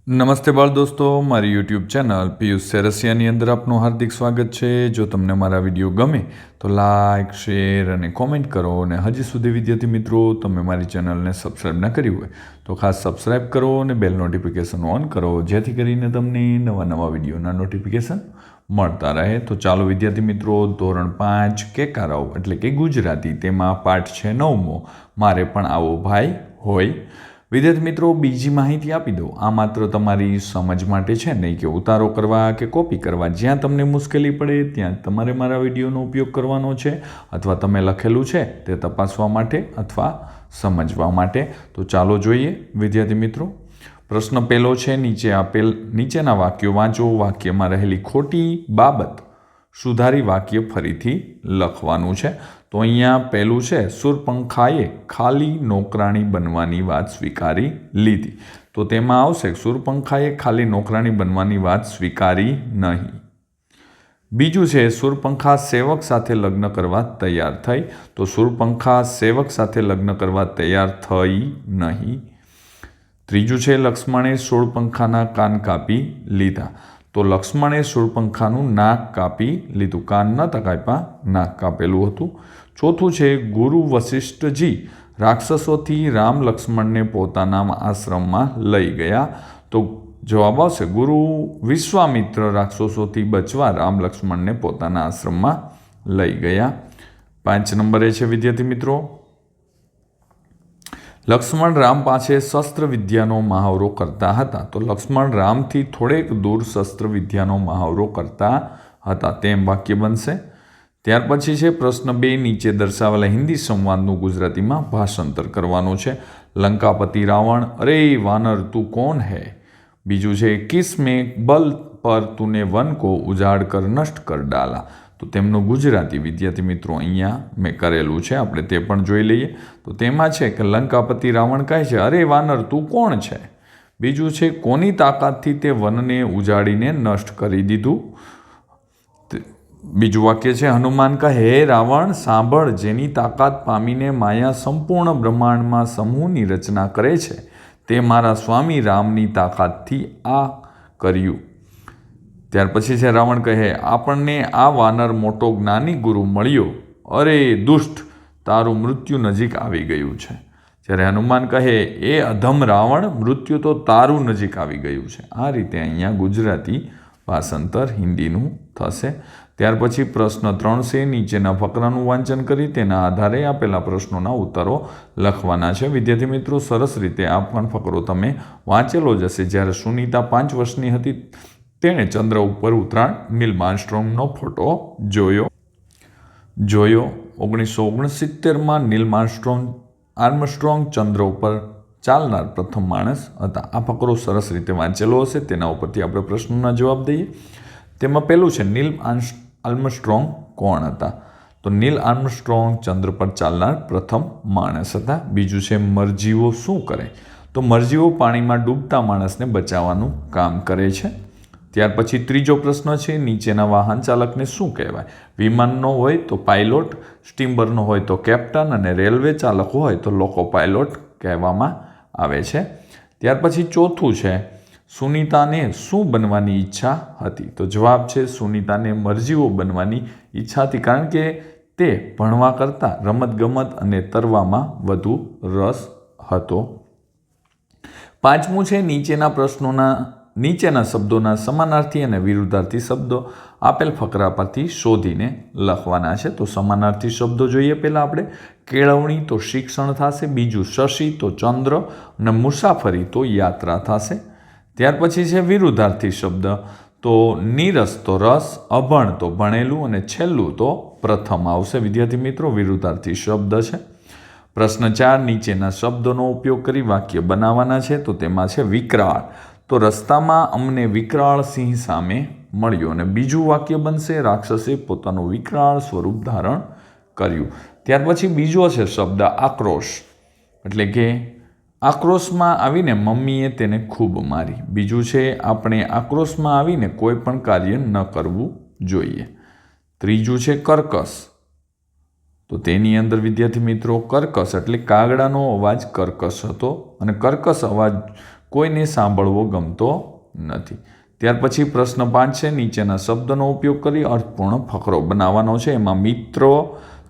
નમસ્તે બાળ દોસ્તો, મારી યુટ્યુબ ચેનલ પિયુષ સેરસિયાની અંદર આપનું હાર્દિક સ્વાગત છે। જો તમને મારા વિડીયો ગમે તો લાઇક, શેર અને કોમેન્ટ કરો। અને હજી સુધી વિદ્યાર્થી મિત્રો તમે મારી ચેનલને સબસ્ક્રાઈબ ન કરી હોય તો ખાસ સબસ્ક્રાઈબ કરો અને બેલ નોટિફિકેશન ઓન કરો, જેથી કરીને તમને નવા વિડીયોના નોટિફિકેશન મળતા રહે। તો ચાલો વિદ્યાર્થી મિત્રો, ધોરણ 5 કેકારાઓ એટલે કે ગુજરાતી, તેમાં પાઠ છે 9મો, મારે પણ આવો ભાઈ હોય। વિદ્યાર્થી મિત્રો, બીજી માહિતી આપી દઉં, આ માત્ર તમારી સમજ માટે છે, નહીં કે ઉતારો કરવા કે કોપી કરવા। જ્યાં તમને મુશ્કેલી પડે ત્યાં તમારે મારા વિડીયોનો ઉપયોગ કરવાનો છે, અથવા તમે લખેલું છે તે તપાસવા માટે અથવા સમજવા માટે। તો ચાલો જોઈએ વિદ્યાર્થી મિત્રો। પ્રશ્ન પહેલો છે, નીચેના વાક્યો વાંચો, વાક્યમાં રહેલી ખોટી બાબત સુધારી વાક્ય ફરીથી લખવાનું છે। તો અહીંયા પહેલું છે, શૂરપંખાએ ખાલી નોકરાણી બનવાની વાત સ્વીકારી લીધી। તો તેમાં આવશે શૂરપંખાએ ખાલી નોકરાણી બનવાની વાત સ્વીકારી નહીં। બીજું છે, શૂરપંખા સેવક સાથે લગ્ન કરવા તૈયાર થઈ। તો શૂરપંખા સેવક સાથે લગ્ન કરવા તૈયાર થઈ નહીં। ત્રીજું છે, લક્ષ્મણે શૂરપંખાના કાન કાપી લીધા। તો લક્ષ્મણે શૂરપંખાનું નાક કાપી લીધું, કાન નહોતા કાપ્યા, નાક કાપેલું હતું। ચોથું છે, ગુરુ વશિષ્ઠજી રાક્ષસોથી રામ લક્ષ્મણને પોતાના આશ્રમમાં લઈ ગયા। તો જવાબ આવશે, ગુરુ વિશ્વામિત્ર રાક્ષસોથી બચવા રામ લક્ષ્મણને પોતાના આશ્રમમાં લઈ ગયા। 5 નંબરે છે વિદ્યાર્થી મિત્રો, લક્ષ્મણ રામ પાસે શસ્ત્ર વિદ્યાનો મહાવરો કરતા હતા। તો લક્ષ્મણ રામથી થોડેક દૂર શસ્ત્ર વિદ્યાનો મહાવરો કરતા હતા, તેમ વાક્ય બનશે। ત્યાર પછી છે પ્રશ્ન 2, નીચે દર્શાવેલા હિન્દી સંવાદનું ગુજરાતીમાં ભાષાંતર કરવાનું છે। લંકાપતિ રાવણ, અરે વાનર તું કોણ હૈ? બીજું છે, કિસ में बल पर तूने वन को उजाड़ कर नष्ट कर डाला। તો તેમનું ગુજરાતી વિદ્યાર્થી મિત્રો અહીંયા મેં કરેલું છે, આપણે તે પણ જોઈ લઈએ। તો તેમાં છે કે લંકાપતિ રાવણ કહે છે, અરે વાનર તું કોણ છે? બીજું છે, કોની તાકાતથી તે વનને ઉજાડીને નષ્ટ કરી દીધું? બીજું વાક્ય છે, હનુમાન કહે, હે રાવણ સાંભળ, જેની તાકાત પામીને માયા સંપૂર્ણ બ્રહ્માંડમાં સમૂહની રચના કરે છે, તે મારા સ્વામી રામની તાકાતથી આ કર્યું। ત્યાર પછી છે, રાવણ કહે, આપણને આ વાનર મોટો જ્ઞાની ગુરુ મળ્યો, અરે દુષ્ટ તારું મૃત્યુ નજીક આવી ગયું છે। જ્યારે હનુમાન કહે, એ અધમ રાવણ, મૃત્યુ તો તારું નજીક આવી ગયું છે। આ રીતે અહીંયા ગુજરાતી ભાષાંતર હિન્દીનું થશે। ત્યાર પછી પ્રશ્ન 3 છે, નીચેના ફકરાનું વાંચન કરી તેના આધારે આપેલા પ્રશ્નોના ઉત્તરો લખવાના છે। વિદ્યાર્થી મિત્રો, સરસ રીતે આ પણ ફકરો તમે વાંચેલો જ હશે। જ્યારે સુનીતા 5 વર્ષની હતી તેણે ચંદ્ર ઉપર ઉતરાણ નીલ આર્મસ્ટ્રોંગનો ફોટો જોયો। 1969માં નીલ આર્મસ્ટ્રોંગ ચંદ્ર ઉપર ચાલનાર પ્રથમ માણસ હતા। આ ફકરો સરસ રીતે વાંચેલો હશે, તેના ઉપરથી આપણે પ્રશ્નોના જવાબ દઈએ। તેમાં પહેલું છે, નીલ આર્મસ્ટ્રોંગ કોણ હતા? તો નીલ આર્મસ્ટ્રોંગ ચંદ્ર પર ચાલનાર પ્રથમ માણસ હતા। બીજું છે, મરજીવો શું કરે? તો મરજીવો પાણીમાં ડૂબતા માણસને બચાવવાનું કામ કરે છે। ત્યાર પછી ત્રીજો પ્રશ્ન છે, નીચેના વાહન ચાલકને શું કહેવાય? વિમાનનો હોય તો પાયલોટ, સ્ટીમરનો હોય તો કેપ્ટન, અને રેલવે ચાલક હોય તો લોકો પાયલોટ કહેવામાં આવે છે। ત્યાર પછી ચોથું છે, સુનીતાને શું બનવાની ઈચ્છા હતી? તો જવાબ છે, સુનીતાને મરજીવો બનવાની ઈચ્છા હતી, કારણ કે તે ભણવા કરતાં રમતગમત અને તરવામાં વધુ રસ હતો। 5મું છે, નીચેના શબ્દોના સમાનાર્થી અને વિરુદ્ધાર્થી શબ્દો આપેલ ફકરા પરથી શોધીને લખવાના છે। તો સમાનાર્થી શબ્દો જોઈએ પહેલાં આપણે, કેળવણી તો શિક્ષણ થશે, બીજું શશી તો ચંદ્ર, અને મુસાફરી તો યાત્રા થશે। ત્યાર પછી છે વિરુદ્ધાર્થી શબ્દ, તો નીરસ તો રસ, અભણ તો ભણેલું, અને છેલ્લું તો પ્રથમ આવશે। વિદ્યાર્થી મિત્રો, વિરુદ્ધાર્થી શબ્દ છે। પ્રશ્ન 4, નીચેના શબ્દોનો ઉપયોગ કરી વાક્ય બનાવવાના છે। તો તેમાં છે વિકરાળ, તો રસ્તામાં અમને વિકરાળ સિંહ સામે મળ્યો, અને બીજું વાક્ય બનશે, રાક્ષસે પોતાનું વિકરાળ સ્વરૂપ ધારણ કર્યું। ત્યાર પછી બીજો છે શબ્દ આક્રોશ, એટલે કે આક્રોશમાં આવીને મમ્મીએ તેને ખૂબ મારી। બીજું છે, આપણે આક્રોશમાં આવીને કોઈ પણ કાર્ય ન કરવું જોઈએ। ત્રીજું છે કર્કશ, તો તેની અંદર વિદ્યાર્થી મિત્રો કર્કશ એટલે કાગડાનો અવાજ કર્કશ હતો, અને કર્કશ અવાજ કોઈને સાંભળવો ગમતો નથી. ત્યાર પછી પ્રશ્ન 5 છે, નીચેના શબ્દનો ઉપયોગ કરી અર્થપૂર્ણ ફકરો બનાવવાનો છે. એમાં મિત્રો,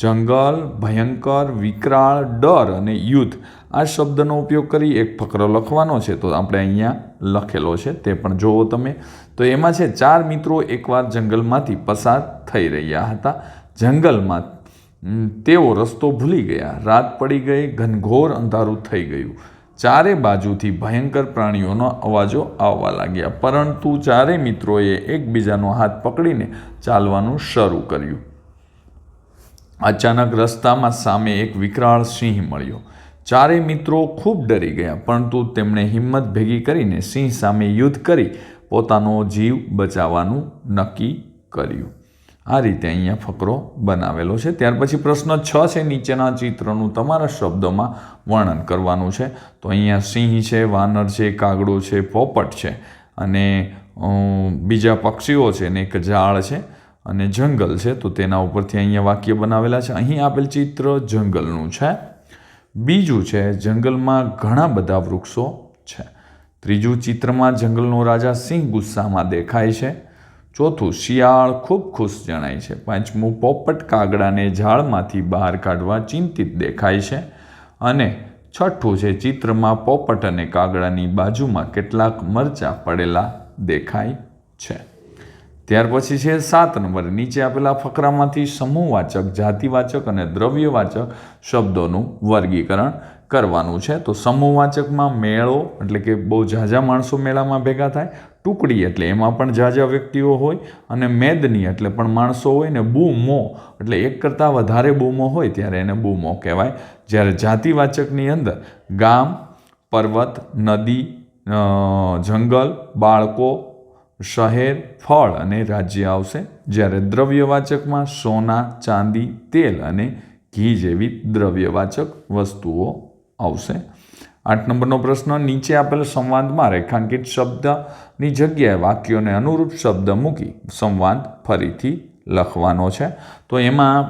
જંગલ, ભયંકર, વિકરાળ, ડર અને યુદ્ધ આ શબ્દનો ઉપયોગ કરી એક ફકરો લખવાનો છે. તો આપણે અહીંયા લખેલો છે, તે પણ જુઓ તમે. તો એમાં છે, 4 મિત્રો એકવાર જંગલમાંથી પસાર થઈ રહ્યા હતા. જંગલમાં તેઓ રસ્તો ભૂલી ગયા. રાત પડી ગઈ, ઘનઘોર અંધારું થઈ ગયું. ચારે બાજુથી ભયંકર પ્રાણીઓના અવાજો આવવા લાગ્યા, પરંતુ ચારે મિત્રોએ એકબીજાનો હાથ પકડીને ચાલવાનું શરૂ કર્યું. અચાનક રસ્તામાં સામે એક વિકરાળ સિંહ મળ્યો. ચારે મિત્રો ખૂબ ડરી ગયા, પરંતુ તેમણે હિંમત ભેગી કરીને સિંહ સામે યુદ્ધ કરી પોતાનો જીવ બચાવવાનું નક્કી કર્યું. આ રીતે અહીંયા ફકરો બનાવેલો છે. ત્યાર પછી પ્રશ્ન 6 છે, નીચેના ચિત્રનું તમારા શબ્દોમાં વર્ણન કરવાનું છે. તો અહીંયા સિંહ છે, વાનર છે, કાગડો છે, પોપટ છે અને બીજા પક્ષીઓ છે ને એક ઝાડ છે અને જંગલ છે. તો તેના ઉપરથી અહીંયા વાક્ય બનાવેલા છે. અહીં આપેલ ચિત્ર જંગલનું છે. બીજું છે, જંગલમાં ઘણા બધા વૃક્ષો છે. ત્રીજું, ચિત્રમાં જંગલનો રાજા સિંહ ગુસ્સામાં દેખાય છે. ચોથું, શિયાળ ખૂબ ખુશ જણાય છે. પાંચમું, પોપટ કાગડાને ઝાડમાંથી બહાર કાઢવા ચિંતિત દેખાય છે. અને છઠ્ઠું છે, ચિત્રમાં પોપટ અને કાગડાની બાજુમાં કેટલાક મરચાં પડેલા દેખાય છે. ત્યાર પછી છે 7 નંબર, નીચે આપેલા ફકરામાંથી સમૂહવાચક, જાતિવાચક અને દ્રવ્યવાચક શબ્દોનું વર્ગીકરણ કરવાનું છે. તો સમૂહવાચકમાં મેળો એટલે કે બહુ ઝાઝા માણસો મેળામાં ભેગા થાય, ટુકડી એટલે એમાં પણ ઝાઝા વ્યક્તિઓ હોય, અને મેદની એટલે પણ માણસો હોય, ને બૂમો એટલે એક કરતાં વધારે બૂમો હોય ત્યારે એને બૂમો કહેવાય. જ્યારે જાતિવાચકની અંદર ગામ, પર્વત, નદી, જંગલ, બાળકો, શહેર, ફળ અને રાજ્ય આવશે. જ્યારે દ્રવ્યવાચકમાં સોના, ચાંદી, તેલ અને ઘી જેવી દ્રવ્યવાચક વસ્તુઓ આવશે. 8 નંબરનો પ્રશ્ન, નીચે આપેલ સંવાદમાં રેખાંકિત શબ્દની જગ્યાએ વાક્યોને અનુરૂપ શબ્દ મૂકી સંવાદ ફરીથી લખવાનો છે. તો એમાં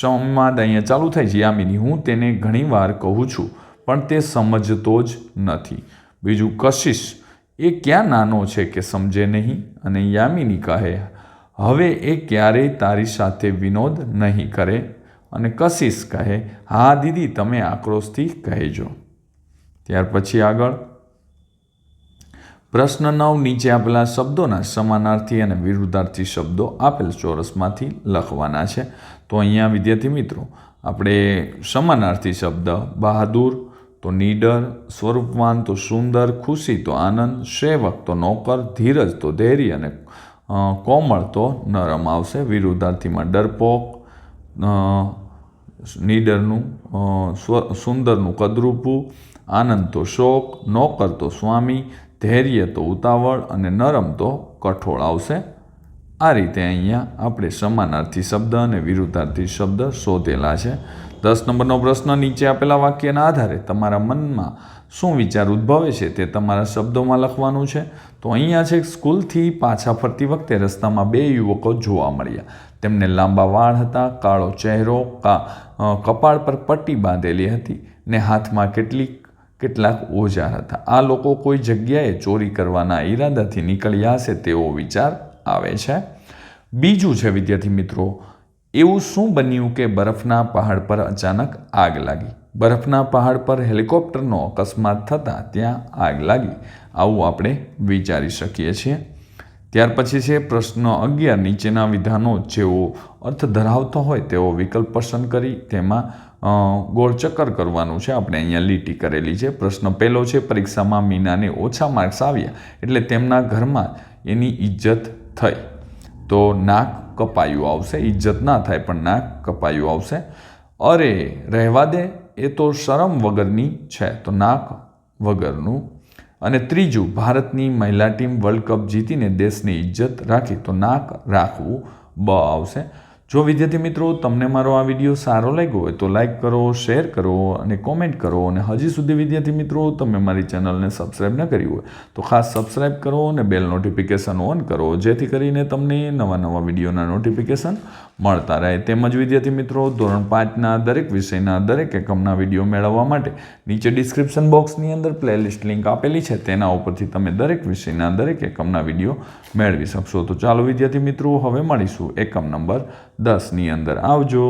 સંવાદ અહીંયા ચાલુ થાય છે, યામિની, હું તેને ઘણીવાર કહું છું પણ તે સમજતો જ નથી. બીજું, કશિશ, એ ક્યાં નાનો છે કે સમજે નહીં. અને યામિની કહે, હવે એ ક્યારેય તારી સાથે વિનોદ નહીં કરે. અને કશિશ કહે, હા દીદી, તમે આક્રોશથી કહેજો. ત્યાર પછી આગળ પ્રશ્ન 9, નીચે આપેલા શબ્દોના સમાનાર્થી અને વિરુદ્ધાર્થી શબ્દો આપેલ ચોરસમાંથી લખવાના છે. તો અહીંયા વિદ્યાર્થી મિત્રો આપણે સમાનાર્થી શબ્દ બહાદુર તો નીડર, સ્વરૂપવાન તો સુંદર, ખુશી તો આનંદ, સેવક તો નોકર, ધીરજ તો ધૈર્ય અને કોમળ તો નરમ આવશે. વિરુદ્ધાર્થીમાં ડરપોક, નીડરનું સુંદરનું કદરૂપું, આનંદ તો શોક, નોકર તો સ્વામી, ધૈર્ય તો ઉતાવળ અને નરમ તો કઠોળ આવશે. આ રીતે અહીંયા આપણે સમાનાર્થી શબ્દ અને વિરુદ્ધાર્થી શબ્દ શોધેલા છે. 10 નંબરનો પ્રશ્ન, નીચે આપેલા વાક્યના આધારે તમારા મનમાં શું વિચાર ઉદ્ભવે છે તે તમારા શબ્દોમાં લખવાનું છે. તો અહીંયા છે, સ્કૂલથી પાછા ફરતી વખતે રસ્તામાં 2 યુવકો જોવા મળ્યા. તેમને લાંબા વાળ હતા, કાળો ચહેરો, કપાળ પર પટ્ટી બાંધેલી હતી ને હાથમાં કેટલાક ઓજાર હતા. આ લોકો કોઈ જગ્યાએ ચોરી કરવાના ઈરાદાથી નીકળ્યા હશે તેવો વિચાર આવે છે. બીજું છે વિદ્યાર્થી મિત્રો, એવું શું બન્યું કે બરફના પહાડ પર અચાનક આગ લાગી. બરફના પહાડ પર હેલિકોપ્ટરનો અકસ્માત થતાં ત્યાં આગ લાગી. આવું આપણે વિચારી શકીએ છીએ. ત્યાર પછી છે પ્રશ્ન 11, નીચેના વિધાનો જેવો અર્થ ધરાવતો હોય તેવો વિકલ્પ પસંદ કરી તેમાં ગોળચક્કર કરવાનું છે. આપણે અહીંયા લીટી કરેલી છે. પ્રશ્ન 1 છે, પરીક્ષામાં મીનાને ઓછા માર્ક્સ આવ્યા એટલે તેમના ઘરમાં એની ઇજ્જત થઈ. તો નાક કપાયું આવશે. ઇજ્જત ના થાય પણ નાક કપાયું આવશે. અરે રહેવા દે, એ તો શરમ વગરની છે. તો નાક વગરનું. અને ત્રીજું, ભારતની મહિલા ટીમ વર્લ્ડ કપ જીતીને દેશની ઇજ્જત રાખી. તો નાક રાખવું બ આવશે. જો વિદ્યાર્થી મિત્રો તમને મારો આ વિડીયો સારો લાગ્યો હોય તો લાઈક કરો, શેર કરો અને કોમેન્ટ કરો. અને હજી સુધી વિદ્યાર્થી મિત્રો તમે મારી ચેનલને સબસ્ક્રાઈબ ન કરી હોય તો ખાસ સબસ્ક્રાઈબ કરો અને બેલ નોટિફિકેશન ઓન કરો, જેથી કરીને તમને નવા વિડીયોના નોટિફિકેશન મળતા રહે. તેમજ વિદ્યાર્થી મિત્રો ધોરણ 5ના દરેક વિષયના દરેક એકમના વિડીયો મેળવવા માટે નીચે ડિસ્ક્રિપ્શન બોક્સની અંદર પ્લેલિસ્ટ લિંક આપેલી છે, તેના ઉપરથી તમે દરેક વિષયના દરેક એકમના વિડીયો મેળવી શકશો. તો ચાલો વિદ્યાર્થી મિત્રો હવે મળીશું એકમ નંબર 10ની અંદર. આવજો.